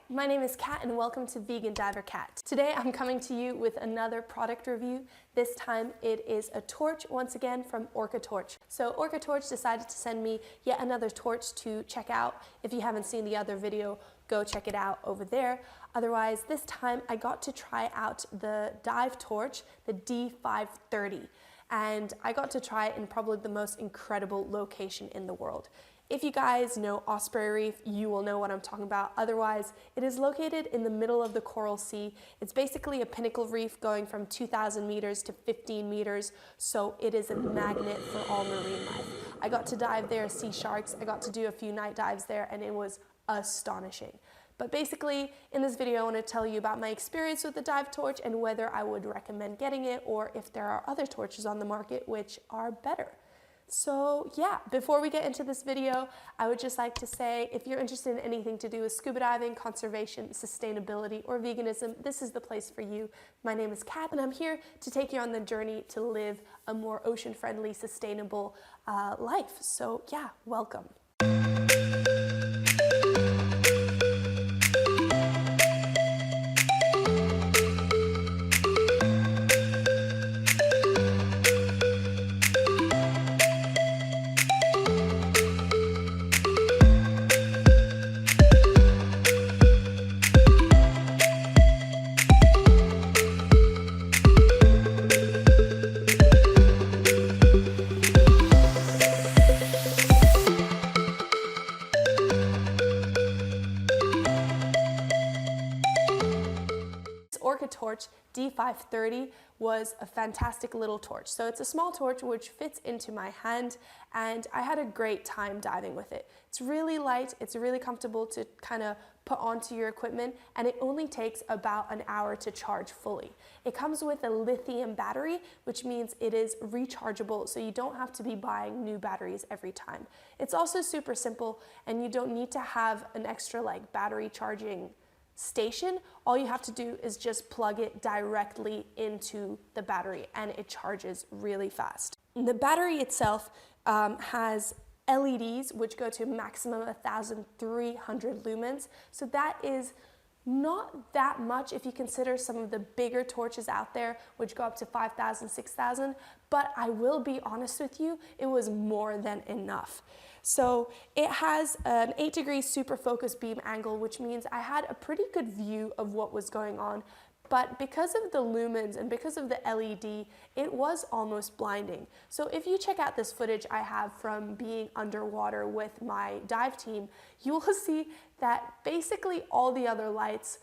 my name is Kat and welcome to Vegan Diver Kat. Today I'm coming to you with another product review. This time it is a torch once again from Orcatorch. So Orcatorch decided to send me yet another torch to check out. If you haven't seen the other video, go check it out over there. Otherwise, this time I got to try out the dive torch, the D530. And I got to try it in probably the most incredible location in the world. If you guys know Osprey Reef, you will know what I'm talking about. Otherwise, it is located in the middle of the Coral Sea. It's basically a pinnacle reef going from 2,000 meters to 15 meters, so it is a magnet for all marine life. I got to dive there, see sharks. I got to do a few night dives there, and it was astonishing. But basically, in this video, I want to tell you about my experience with the dive torch and whether I would recommend getting it or if there are other torches on the market which are better. So yeah, before we get into this video, I would just like to say, if you're interested in anything to do with scuba diving, conservation, sustainability, or veganism, this is the place for you. My name is Kat, and I'm here to take you on the journey to live a more ocean-friendly, sustainable life. So yeah, welcome. Orcatorch D530 was a fantastic little torch. So it's a small torch which fits into my hand, and I had a great time diving with it. It's really light, it's really comfortable to kind of put onto your equipment, and it only takes about an hour to charge fully. It comes with a lithium battery, which means it is rechargeable, so you don't have to be buying new batteries every time. It's also super simple, and you don't need to have an extra battery charging station. All you have to do is just plug it directly into the battery and it charges really fast. The battery itself has LEDs which go to a maximum of 1,300 lumens. So that is not that much if you consider some of the bigger torches out there which go up to 5,000, 6,000, but I will be honest with you, it was more than enough. So it has an 8-degree super focus beam angle, which means I had a pretty good view of what was going on. But because of the lumens and because of the LED, it was almost blinding. So if you check out this footage I have from being underwater with my dive team, you will see that basically all the other lights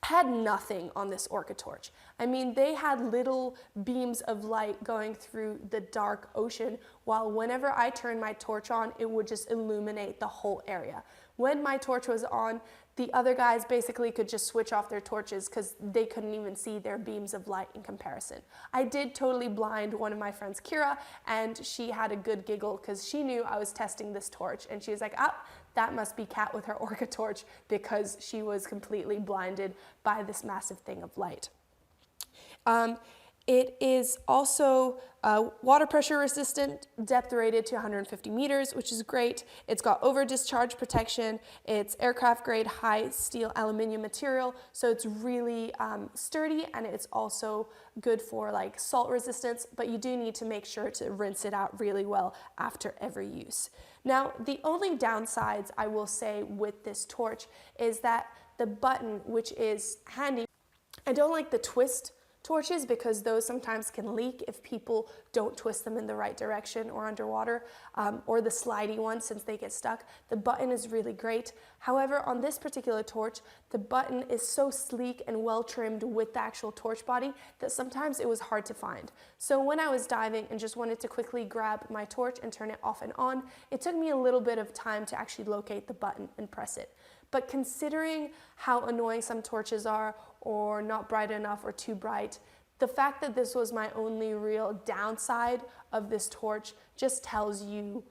had nothing on this Orcatorch. I mean, they had little beams of light going through the dark ocean, while whenever I turned my torch on, it would just illuminate the whole area. When my torch was on, the other guys basically could just switch off their torches because they couldn't even see their beams of light in comparison. I did totally blind one of my friends, Kira, and she had a good giggle because she knew I was testing this torch, and she was like, ah, that must be Kat with her Orcatorch, because she was completely blinded by this massive thing of light. It is also water pressure resistant, depth rated to 150 meters, which is great. It's got over discharge protection. It's aircraft grade high steel aluminum material, so it's really sturdy, and it's also good for salt resistance, but you do need to make sure to rinse it out really well after every use. Now, the only downsides I will say with this torch is that the button, which is handy, I don't like the twist torches because those sometimes can leak if people don't twist them in the right direction or underwater, or the slidey ones since they get stuck. The button is really great. However, on this particular torch, the button is so sleek and well trimmed with the actual torch body that sometimes it was hard to find. So when I was diving and just wanted to quickly grab my torch and turn it off and on, it took me a little bit of time to actually locate the button and press it. But considering how annoying some torches are, or not bright enough or too bright, the fact that this was my only real downside of this torch just tells you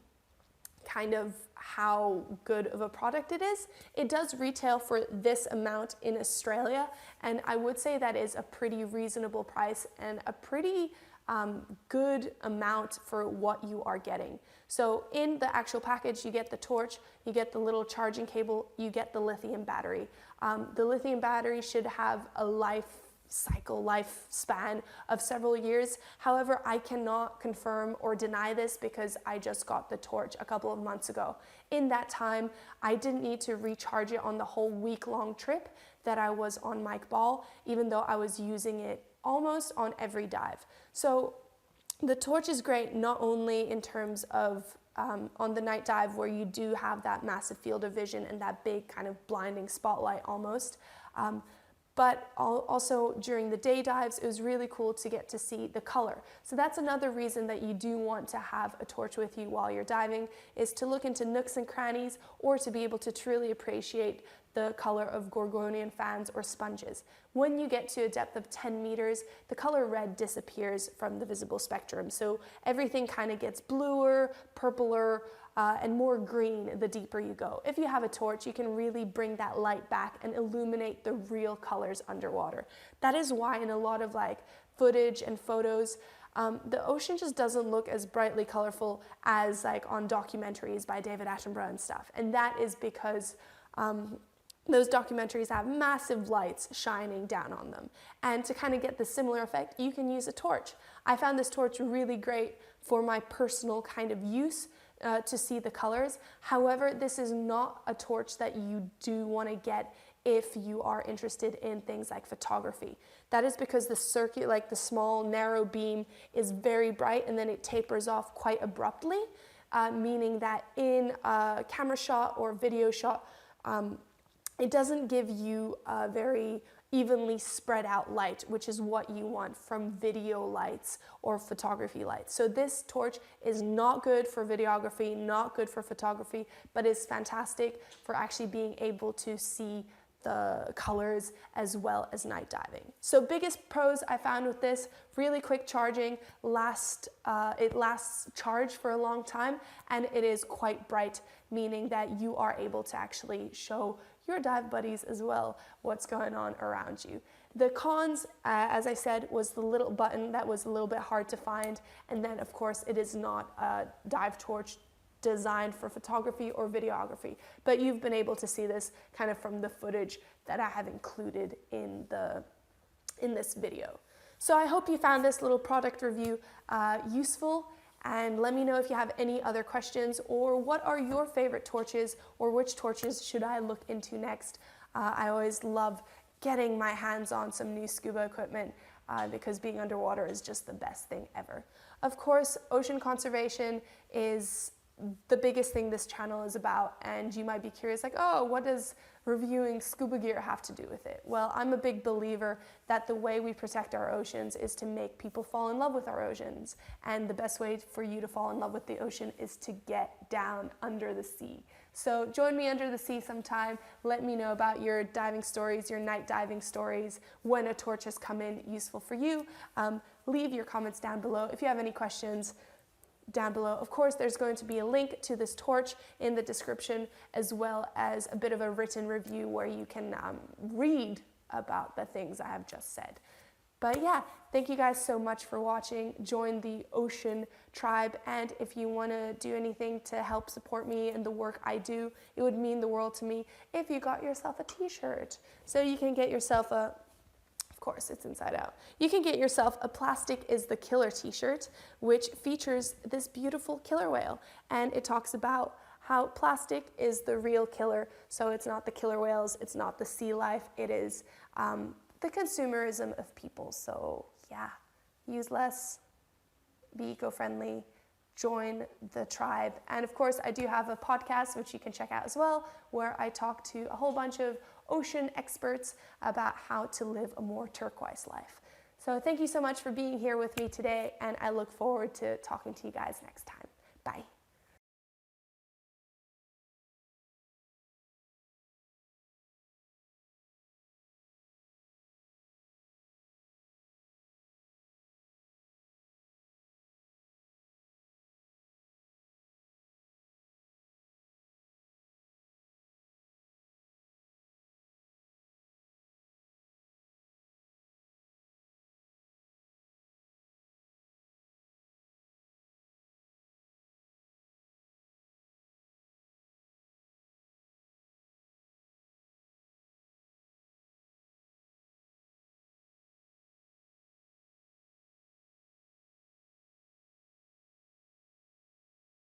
kind of how good of a product it is. It does retail for this amount in Australia, and I would say that is a pretty reasonable price and a pretty good amount for what you are getting. So in the actual package, you get the torch, you get the little charging cable, you get the lithium battery. The lithium battery should have a lifespan of several years. However, I cannot confirm or deny this because I just got the torch a couple of months ago. In that time, I didn't need to recharge it on the whole week-long trip that I was on Mike Ball, even though I was using it almost on every dive. So the torch is great not only in terms of on the night dive where you do have that massive field of vision and that big kind of blinding spotlight almost, but also during the day dives, it was really cool to get to see the color. So that's another reason that you do want to have a torch with you while you're diving, is to look into nooks and crannies or to be able to truly appreciate the color of Gorgonian fans or sponges. When you get to a depth of 10 meters, the color red disappears from the visible spectrum. So everything kind of gets bluer, purpler, and more green the deeper you go. If you have a torch, you can really bring that light back and illuminate the real colors underwater. That is why in a lot of like footage and photos, the ocean just doesn't look as brightly colorful as like on documentaries by David Attenborough and stuff. And that is because those documentaries have massive lights shining down on them. And to kind of get the similar effect, you can use a torch. I found this torch really great for my personal kind of use to see the colors. However, this is not a torch that you do want to get if you are interested in things like photography. That is because the circuit, like the small narrow beam, is very bright and then it tapers off quite abruptly, meaning that in a camera shot or video shot, it doesn't give you a very evenly spread out light, which is what you want from video lights or photography lights. So this torch is not good for videography, not good for photography, but is fantastic for actually being able to see the colors as well as night diving. So biggest pros I found with this: really quick charging, it lasts charge for a long time, and it is quite bright, meaning that you are able to actually show your dive buddies as well what's going on around you. The cons, as I said, was the little button that was a little bit hard to find, and then of course it is not a dive torch designed for photography or videography, but you've been able to see this kind of from the footage that I have included in this video. So I hope you found this little product review useful, and let me know if you have any other questions or what are your favorite torches or which torches should I look into next. I always love getting my hands on some new scuba equipment because being underwater is just the best thing ever. Of course, ocean conservation is the biggest thing this channel is about, and you might be curious like, oh, what does reviewing scuba gear have to do with it? Well, I'm a big believer that the way we protect our oceans is to make people fall in love with our oceans, and the best way for you to fall in love with the ocean is to get down under the sea. So join me under the sea sometime. Let me know about your diving stories, your night diving stories, when a torch has come in useful for you. Leave your comments down below if you have any questions. Down below. Of course, there's going to be a link to this torch in the description, as well as a bit of a written review where you can read about the things I have just said. But yeah, thank you guys so much for watching. Join the Ocean Tribe, and if you want to do anything to help support me and the work I do, it would mean the world to me if you got yourself a t-shirt. So you can get yourself a, of course it's inside out, you can get yourself a Plastic is the Killer t-shirt, which features this beautiful killer whale, and it talks about how plastic is the real killer. So it's not the killer whales, it's not the sea life, it is the consumerism of people. So yeah, use less, be eco-friendly, join the tribe. And of course, I do have a podcast, which you can check out as well, where I talk to a whole bunch of ocean experts about how to live a more turquoise life. So thank you so much for being here with me today, and I look forward to talking to you guys next time. Bye.